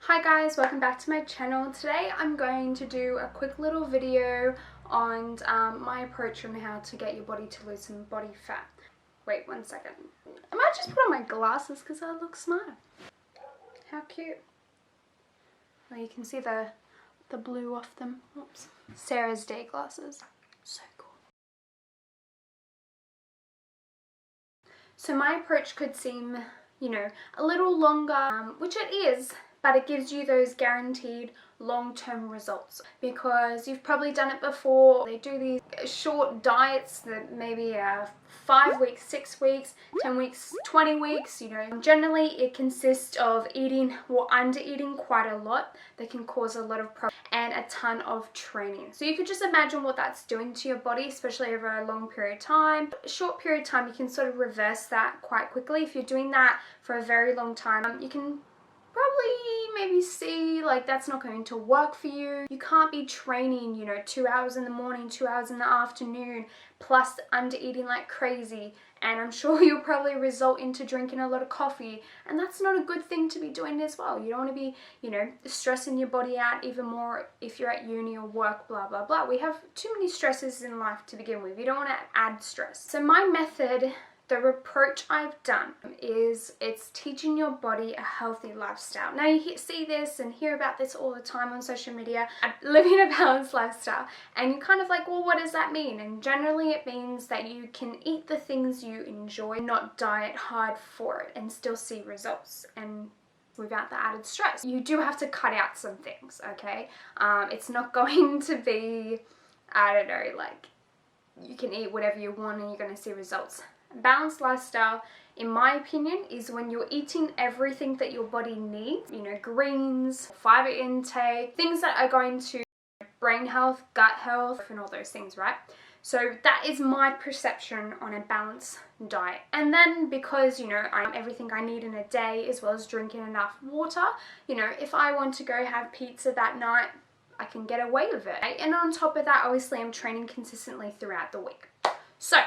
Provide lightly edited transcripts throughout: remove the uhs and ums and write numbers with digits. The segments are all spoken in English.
Hi guys, welcome back to my channel. Today I'm going to do a quick little video on my approach on how to get your body to lose some body fat. Wait one second. I might just put on my glasses because I look smart. How cute. Well, you can see the blue off them. Oops. Sarah's day glasses. So cool. So my approach could seem, a little longer, which it is, but it gives you those guaranteed long-term results because you've probably done it before. They do these short diets that maybe 5 weeks, 6 weeks, 10 weeks, 20 weeks, Generally it consists of eating or under eating quite a lot that can cause a lot of problems and a ton of training. So you could just imagine what that's doing to your body, especially over a long period of time. A short period of time, you can sort of reverse that quite quickly. If you're doing that for a very long time, you can probably maybe see like that's not going to work for you. You can't be training 2 hours in the morning, 2 hours in the afternoon, plus under eating like crazy, and I'm sure you'll probably result into drinking a lot of coffee, and that's not a good thing to be doing as well. You don't want to be stressing your body out even more if you're at uni or work, blah blah blah. We have too many stresses in life to begin with. You don't want to add stress. So my method, the approach I've done, is it's teaching your body a healthy lifestyle. Now you see this and hear about this all the time on social media, living a balanced lifestyle, and you're kind of like, well, what does that mean? And generally it means that you can eat the things you enjoy, not diet hard for it, and still see results and without the added stress. You do have to cut out some things, okay? It's not going to be, I don't know, like you can eat whatever you want and you're going to see results. Balanced lifestyle, in my opinion, is when you're eating everything that your body needs, greens, fiber intake, things that are going to brain health, gut health, and all those things, right? So that is my perception on a balanced diet. And then because, I'm everything I need in a day, as well as drinking enough water, if I want to go have pizza that night, I can get away with it. And on top of that, obviously I'm training consistently throughout the week. So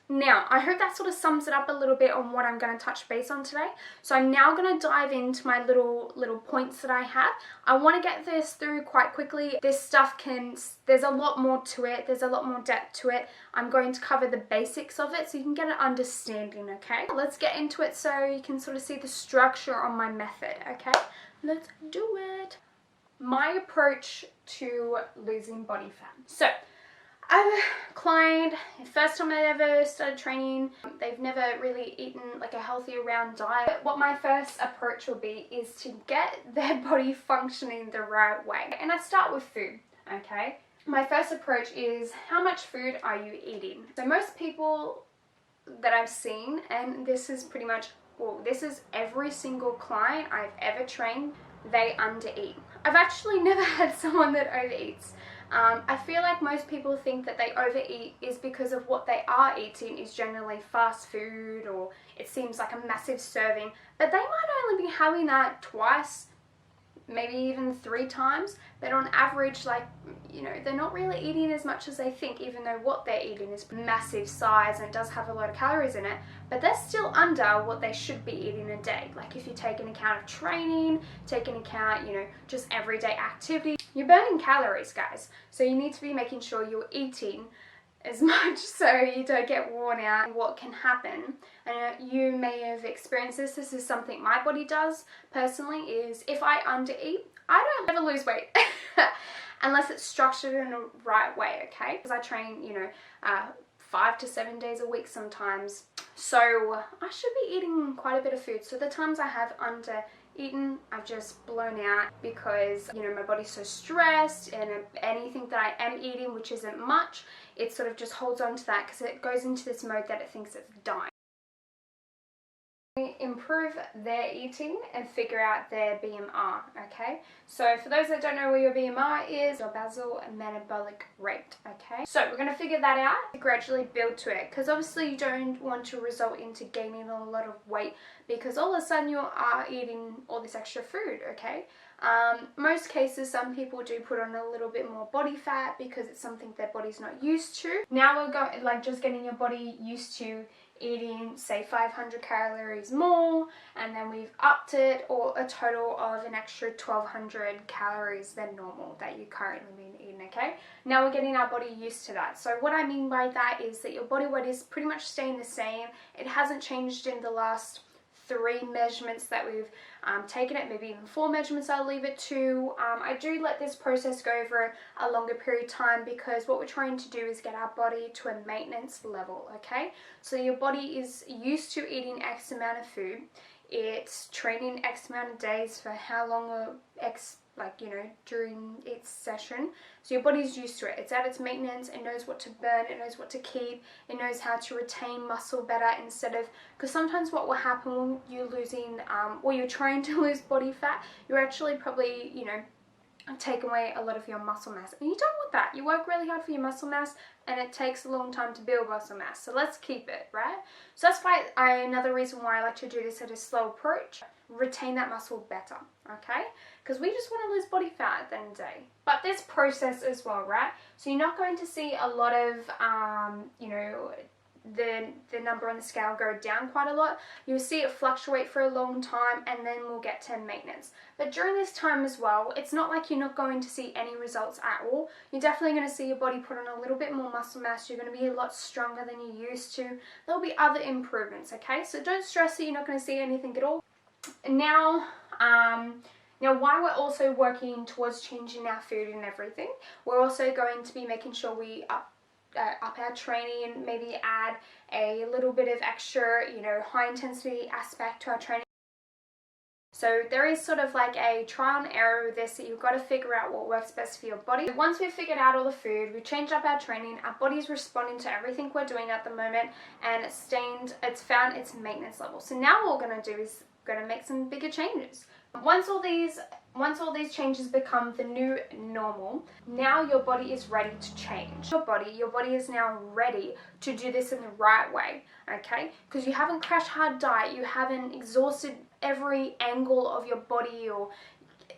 now, I hope that sort of sums it up a little bit on what I'm going to touch base on today. So I'm now going to dive into my little points that I have. I want to get this through quite quickly. This stuff there's a lot more to it. There's a lot more depth to it. I'm going to cover the basics of it so you can get an understanding, okay? Let's get into it so you can sort of see the structure on my method, okay? Let's do it. My approach to losing body fat. So, I have a client, first time I ever started training, they've never really eaten like a healthy round diet. What my first approach will be is to get their body functioning the right way. And I start with food, okay? My first approach is, how much food are you eating? So most people that I've seen, and this is pretty much, this is every single client I've ever trained, they undereat. I've actually never had someone that overeats. I feel like most people think that they overeat is because of what they are eating is generally fast food, or it seems like a massive serving, but they might only be having that twice, maybe even 3 times, but on average, they're not really eating as much as they think, even though what they're eating is massive size and it does have a lot of calories in it, but they're still under what they should be eating a day. Like if you take an account of training, take an account, just everyday activity, you're burning calories, guys. So you need to be making sure you're eating as much so you don't get worn out. And what can happen, and you may have experienced this is something my body does personally, is if I undereat, I don't ever lose weight unless it's structured in the right way, okay? Because I train, 5 to 7 days a week sometimes, so I should be eating quite a bit of food. So the times I have eaten, I've just blown out because my body's so stressed, and anything that I am eating, which isn't much, it sort of just holds on to that because it goes into this mode that it thinks it's dying. Improve their eating and figure out their BMR, okay? So for those that don't know what your BMR is, your basal metabolic rate, okay? So we're going to figure that out, gradually build to it, because obviously you don't want to result into gaining a lot of weight because all of a sudden you are eating all this extra food, okay? Most cases, some people do put on a little bit more body fat because it's something their body's not used to. Now we're going, just getting your body used to eating say 500 calories more, and then we've upped it, or a total of an extra 1200 calories than normal that you currently been eating. Okay, now we're getting our body used to that. So what I mean by that is that your body weight is pretty much staying the same. It hasn't changed in the last 3 measurements that we've taken it, maybe even 4 measurements I'll leave it to. I do let this process go over a longer period of time, because what we're trying to do is get our body to a maintenance level. Okay, so your body is used to eating X amount of food, it's training X amount of days for how long X, like, you know, during its session. So your body's used to it. It's at its maintenance. It knows what to burn. It knows what to keep. It knows how to retain muscle better, instead of, because sometimes what will happen when you're losing, or you're trying to lose body fat, you're actually probably, you know, take away a lot of your muscle mass, and you don't want that. You work really hard for your muscle mass, and it takes a long time to build muscle mass, so let's keep it, right? So that's why another reason why I like to do this at a slow approach, retain that muscle better, okay? Because we just want to lose body fat at the end of the day. But this process as well, right? So you're not going to see a lot of you know, the number on the scale go down quite a lot. You'll see it fluctuate for a long time, and then we'll get to maintenance. But during this time as well, it's not like you're not going to see any results at all. You're definitely going to see your body put on a little bit more muscle mass. You're going to be a lot stronger than you used to. There'll be other improvements, okay? So don't stress that you're not going to see anything at all. Now, while we're also working towards changing our food and everything, we're also going to be making sure we up our training, maybe add a little bit of extra, you know, high intensity aspect to our training. So there is sort of like a trial and error with this, that you've got to figure out what works best for your body. Once we've figured out all the food, we've changed up our training, our body's responding to everything we're doing at the moment, and it's found its maintenance level. So now what we're going to do is going to make some bigger changes. Once all these changes become the new normal, now your body is ready to change. Your body is now ready to do this in the right way, okay? Because you haven't crash hard diet, you haven't exhausted every angle of your body, or,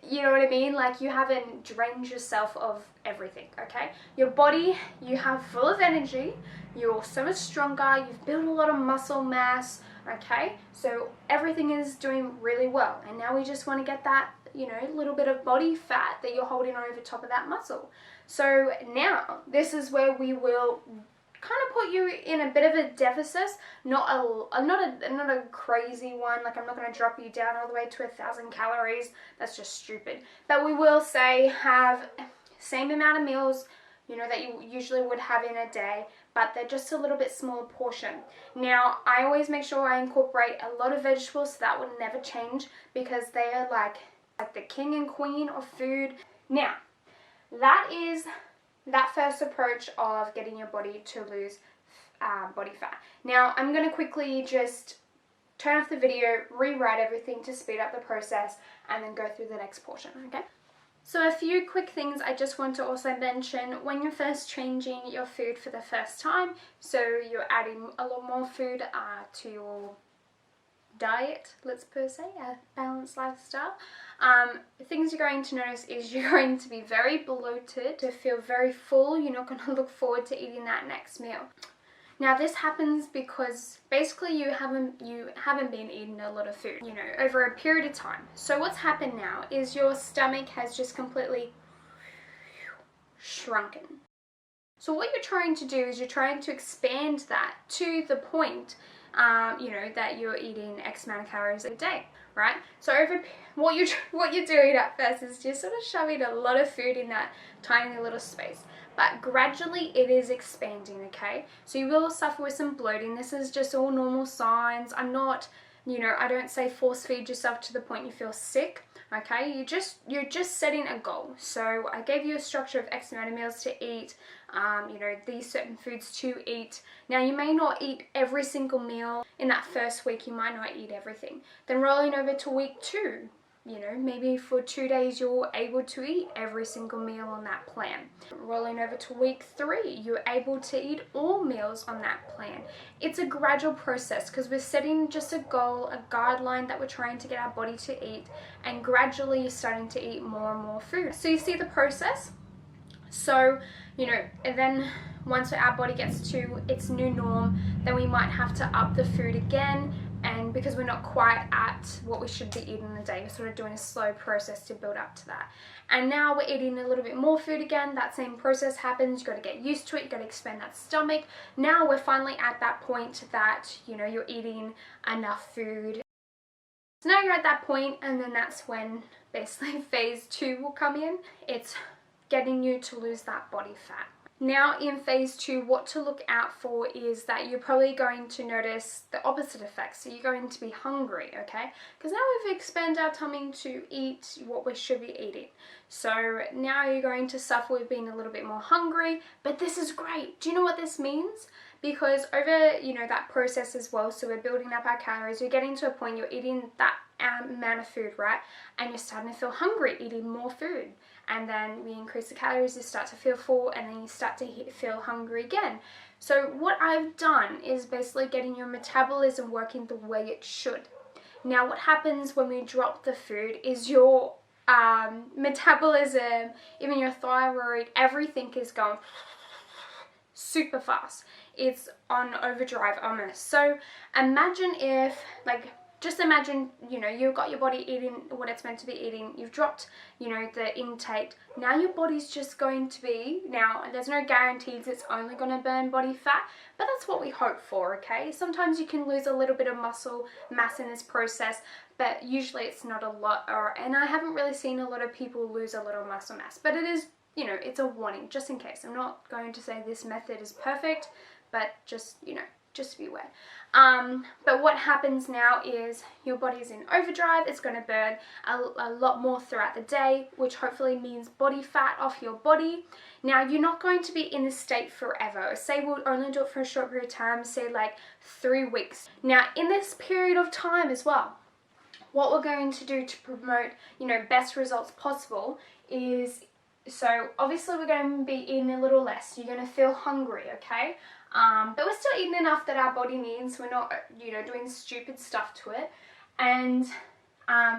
you know what I mean? Like, you haven't drained yourself of everything, okay? Your body, you have full of energy, you're so much stronger, you've built a lot of muscle mass, okay? So everything is doing really well, and now we just want to get that, you know, little bit of body fat that you're holding over top of that muscle. So now this is where we will kind of put you in a bit of a deficit, not a crazy one. Like, I'm not going to drop you down all the way to 1,000 calories. That's just stupid. But we will say have same amount of meals, you know, that you usually would have in a day, but they're just a little bit smaller portion. Now, I always make sure I incorporate a lot of vegetables, so that would never change, because they are like the king and queen of food. Now, that is that first approach of getting your body to lose body fat. Now, I'm going to quickly just turn off the video, rewrite everything to speed up the process, and then go through the next portion, okay? So a few quick things I just want to also mention when you're first changing your food for the first time. So you're adding a lot more food to your diet, let's per se, a balanced lifestyle. Things you're going to notice is you're going to be very bloated, to feel very full. You're not going to look forward to eating that next meal. Now, this happens because basically you haven't been eating a lot of food, you know, over a period of time. So what's happened now is your stomach has just completely shrunken. So what you're trying to do is you're trying to expand that to the point, you know, that you're eating X amount of calories a day, right? So what you're doing at first is just sort of shoving a lot of food in that tiny little space. But gradually it is expanding, okay? So you will suffer with some bloating. This is just all normal signs. I'm not, you know, I don't say force feed yourself to the point you feel sick, okay? You're just setting a goal. So I gave you a structure of X amount of meals to eat, you know, these certain foods to eat. Now, you may not eat every single meal. In that first week, you might not eat everything. Then rolling over to week 2, you know, maybe for 2 days you're able to eat every single meal on that plan. Rolling over to week 3, you're able to eat all meals on that plan. It's a gradual process because we're setting just a goal, a guideline that we're trying to get our body to eat, and gradually you're starting to eat more and more food. So you see the process? So, you know, and then once our body gets to its new norm, then we might have to up the food again, and because we're not quite at what we should be eating in a day, we're sort of doing a slow process to build up to that. And now we're eating a little bit more food again. That same process happens. You've got to get used to it. You've got to expand that stomach. Now we're finally at that point that, you know, you're eating enough food. So now you're at that point, and then that's when basically phase 2 will come in. It's getting you to lose that body fat. Now in phase 2, what to look out for is that you're probably going to notice the opposite effects. So you're going to be hungry, okay? Because now we've expanded our tummy to eat what we should be eating. So now you're going to suffer with being a little bit more hungry, but this is great. Do you know what this means? Because over, you know, that process as well, so we're building up our calories, you're getting to a point you're eating that amount of food, right? And you're starting to feel hungry, eating more food. And then we increase the calories, you start to feel full, and then you start to feel hungry again. So what I've done is basically getting your metabolism working the way it should. Now what happens when we drop the food is your metabolism, even your thyroid, everything is going super fast. It's on overdrive almost. So imagine if, like, just imagine, you know, you've got your body eating what it's meant to be eating. You've dropped, you know, the intake. Now your body's just going to be, now there's no guarantees it's only going to burn body fat, but that's what we hope for, okay? Sometimes you can lose a little bit of muscle mass in this process, but usually it's not a lot, and I haven't really seen a lot of people lose a little muscle mass, but it is, you know, it's a warning just in case. I'm not going to say this method is perfect, but just, you know, just be aware. But what happens now is your body's in overdrive. It's going to burn a lot more throughout the day, which hopefully means body fat off your body. Now you're not going to be in this state forever. Say we'll only do it for a short period of time, say like 3 weeks. Now in this period of time as well, what we're going to do to promote, you know, best results possible is, so obviously we're going to be eating a little less. You're going to feel hungry, okay? But we're still eating enough that our body needs. We're not, you know, doing stupid stuff to it. And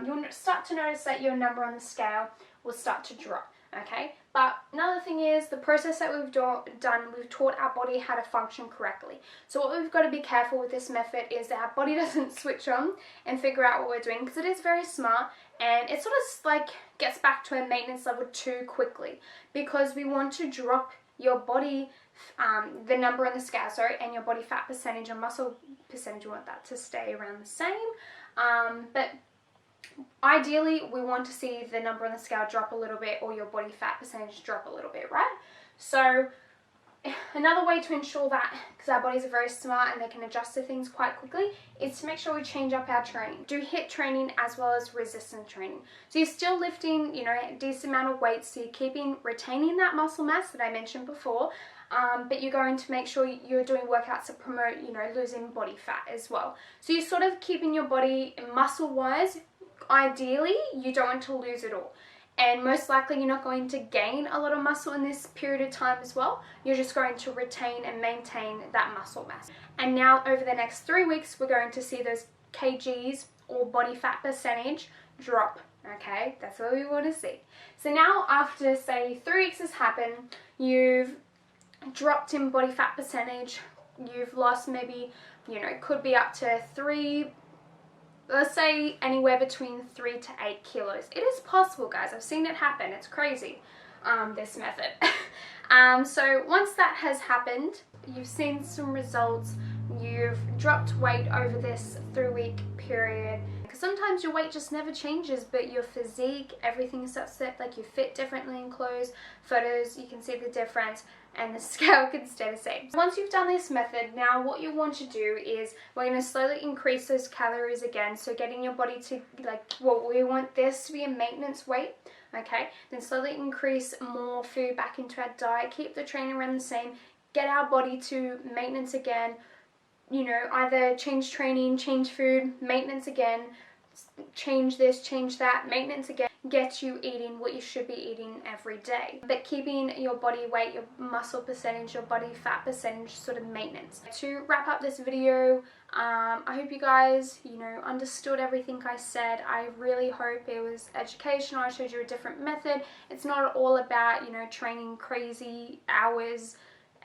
you'll start to notice that your number on the scale will start to drop, okay? But another thing is the process that we've done, we've taught our body how to function correctly. So what we've got to be careful with this method is that our body doesn't switch on and figure out what we're doing, because it is very smart, and it sort of like gets back to a maintenance level too quickly, because we want to drop your body, the number on the scale, sorry, and your body fat percentage and muscle percentage. You want that to stay around the same, but ideally we want to see the number on the scale drop a little bit, or your body fat percentage drop a little bit, right? So another way to ensure that, because our bodies are very smart and they can adjust to things quite quickly, is to make sure we change up our training. Do HIIT training as well as resistance training. So you're still lifting, you know, a decent amount of weight, so you're retaining that muscle mass that I mentioned before, but you're going to make sure you're doing workouts that promote, you know, losing body fat as well. So you're sort of keeping your body muscle-wise. Ideally, you don't want to lose it all. And most likely you're not going to gain a lot of muscle in this period of time as well. You're just going to retain and maintain that muscle mass. And now over the next 3 weeks, we're going to see those kgs or body fat percentage drop. Okay, that's what we want to see. So now after, say, 3 weeks has happened, you've dropped in body fat percentage, you've lost maybe, you know, could be up to 3, let's say anywhere between 3 to 8 kilos. It is possible, guys. I've seen it happen. It's crazy, this method. So once that has happened, you've seen some results, you've dropped weight over this 3-week period. Because sometimes your weight just never changes, but your physique, everything starts to, like, you fit differently in clothes, photos, you can see the difference, and the scale can stay the same. Once you've done this method, now what you want to do is we're going to slowly increase those calories again, so getting your body to, like, well, we want this to be a maintenance weight, okay? Then slowly increase more food back into our diet, keep the training around the same, get our body to maintenance again, you know, either change training, change food, maintenance again, change this, change that, maintenance again, get you eating what you should be eating every day. But keeping your body weight, your muscle percentage, your body fat percentage sort of maintenance. To wrap up this video, I hope you guys, you know, understood everything I said. I really hope it was educational. I showed you a different method. It's not all about, you know, training crazy hours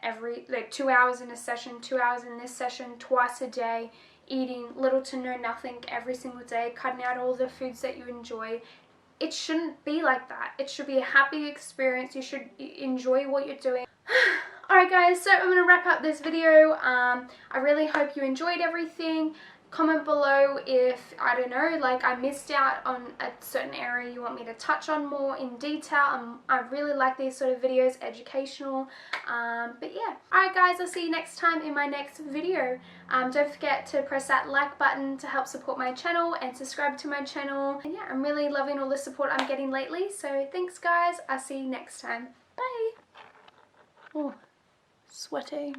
every, like 2 hours in a session, 2 hours in this session, twice a day, eating little to no nothing every single day, cutting out all the foods that you enjoy. It shouldn't be like that. It should be a happy experience. You should enjoy what you're doing. Alright guys, so I'm going to wrap up this video. I really hope you enjoyed everything. Comment below if, I don't know, like I missed out on a certain area you want me to touch on more in detail. I really like these sort of videos, educational. But yeah. Alright guys, I'll see you next time in my next video. Don't forget to press that like button to help support my channel and subscribe to my channel. And yeah, I'm really loving all the support I'm getting lately. So thanks guys, I'll see you next time. Bye! Oh, sweating.